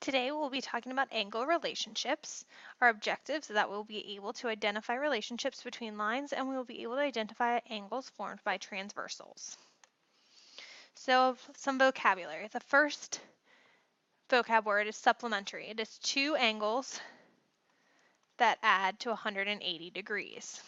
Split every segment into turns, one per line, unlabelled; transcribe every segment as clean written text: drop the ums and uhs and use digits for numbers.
Today we'll be talking about angle relationships. Our objectives is that we'll be able to identify relationships between lines and we will be able to identify angles formed by transversals. So some vocabulary. The first vocab word is supplementary. It is two angles that add to 180 degrees.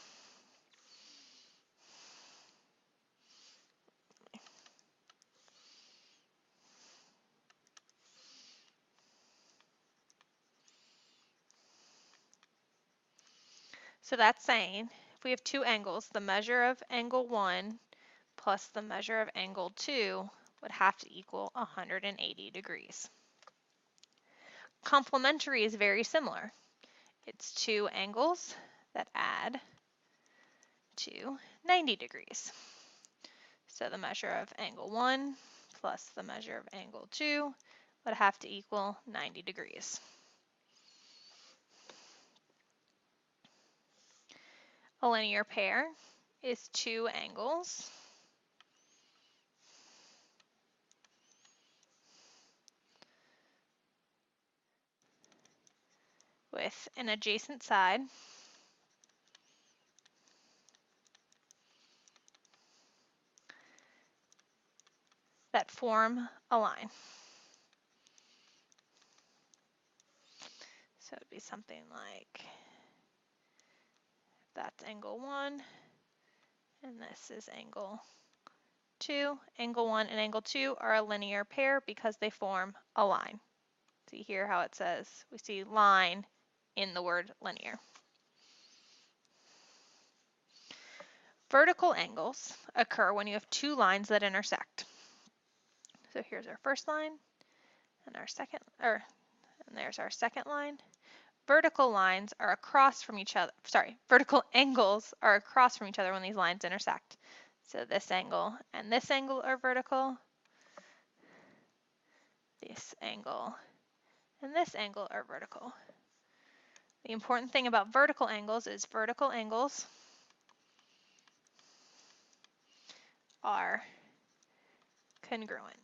So that's saying if we have two angles, the measure of angle 1 plus the measure of angle 2 would have to equal 180 degrees. Complementary is very similar. It's two angles that add to 90 degrees. So the measure of angle 1 plus the measure of angle 2 would have to equal 90 degrees. A linear pair is two angles with an adjacent side that form a line. So it'd be something like that's angle 1 and this is angle 2. Angle 1 and angle 2 are a linear pair because they form a line. See here how it says, we see line in the word linear. Vertical angles occur when you have two lines that intersect. So here's our first line and our second, and there's our second line. Vertical lines are across from each other, vertical angles are across from each other when these lines intersect. So this angle and this angle are vertical. This angle and this angle are vertical. The important thing about vertical angles is vertical angles are congruent,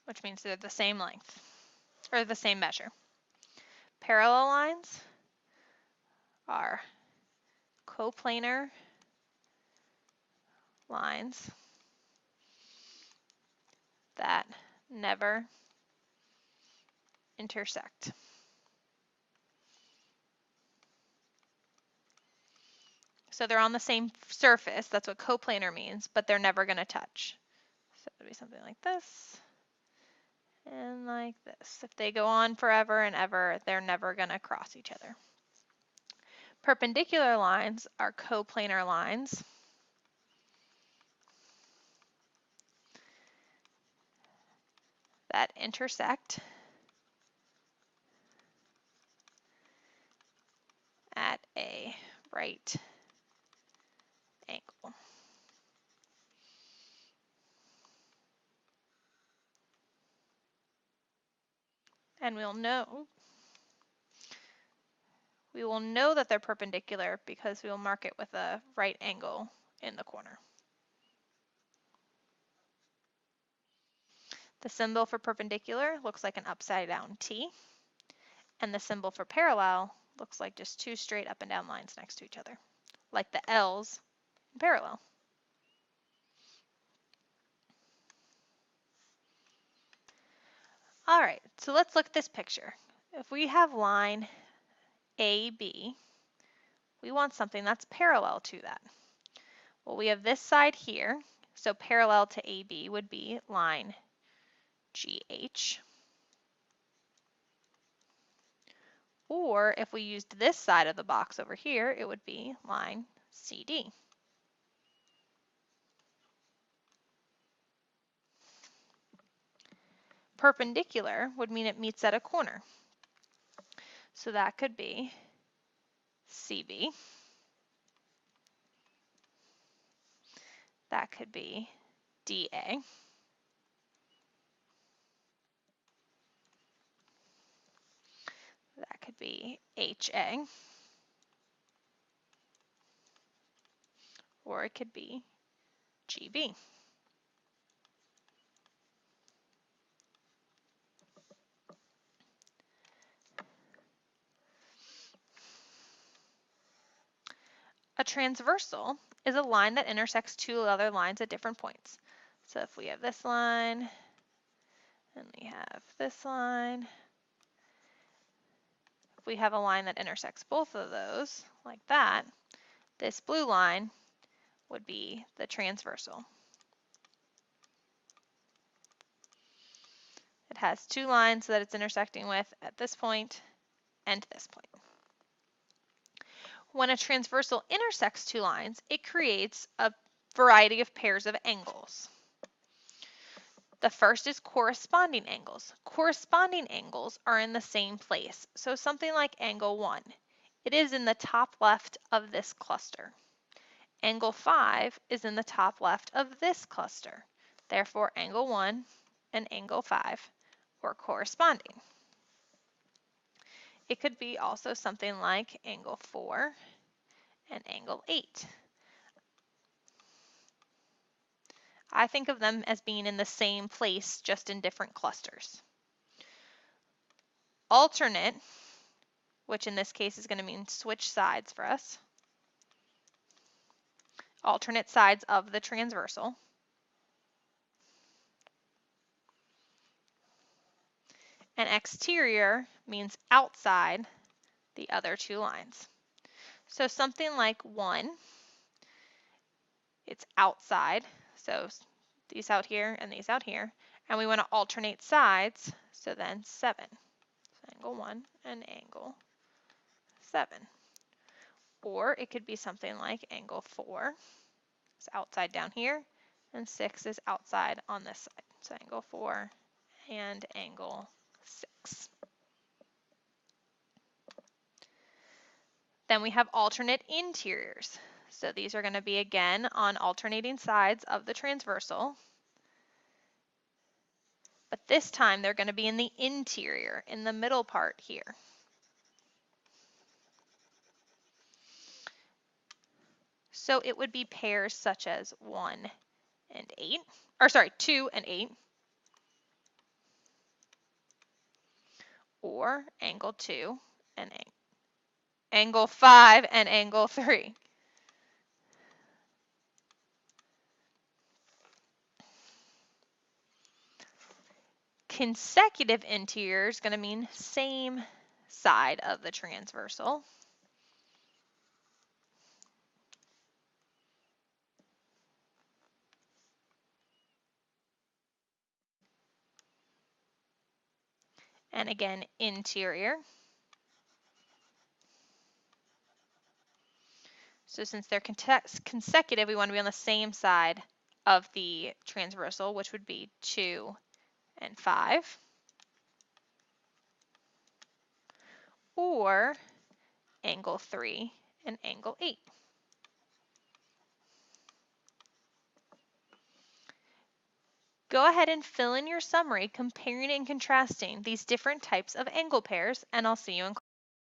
which means they're the same length or the same measure. Parallel lines are coplanar lines that never intersect. So they're on the same surface, that's what coplanar means, but they're never going to touch. So it would be something like this and like this. If they go on forever and ever, they're never going to cross each other. Perpendicular lines are coplanar lines that intersect at a right angle. And we will know that they're perpendicular because we will mark it with a right angle in the corner. The symbol for perpendicular looks like an upside down T, and the symbol for parallel looks like just two straight up and down lines next to each other, like the L's in parallel. All right, so let's look at this picture. If we have line AB, we want something that's parallel to that. Well, we have this side here, so parallel to AB would be line GH. Or if we used this side of the box over here, it would be line CD. Perpendicular would mean it meets at a corner. So that could be CB. That could be DA. That could be HA. Or it could be GB. transversal is a line that intersects two other lines at different points. So if we have this line and we have this line, if we have a line that intersects both of those like that, this blue line would be the transversal. It has two lines that it's intersecting with at this point and this point. When a transversal intersects two lines, it creates a variety of pairs of angles. The first is corresponding angles. Corresponding angles are in the same place. So something like angle 1. It is in the top left of this cluster. Angle 5 is in the top left of this cluster. Therefore, angle 1 and angle 5 were corresponding. It could be also something like angle 4 and angle 8. I think of them as being in the same place, just in different clusters. Alternate, which in this case is going to mean switch sides for us. Alternate sides of the transversal. And exterior means outside the other two lines. So something like 1, it's outside, so these out here and these out here, and we want to alternate sides, so then 7. So angle 1 and angle 7. Or it could be something like angle 4, it's outside down here, and 6 is outside on this side. So angle 4 and angle 6. Then we have alternate interiors. So these are going to be again on alternating sides of the transversal. But this time they're going to be in the interior, in the middle part here. So it would be pairs such as 1 and 8, or sorry, 2 and 8, or angle 2 and angle 5 and angle 3. Consecutive interior is going to mean same side of the transversal. And again, interior. So since they're consecutive, we want to be on the same side of the transversal, which would be 2 and 5. Or angle 3 and angle 8. Go ahead and fill in your summary comparing and contrasting these different types of angle pairs, and I'll see you in class.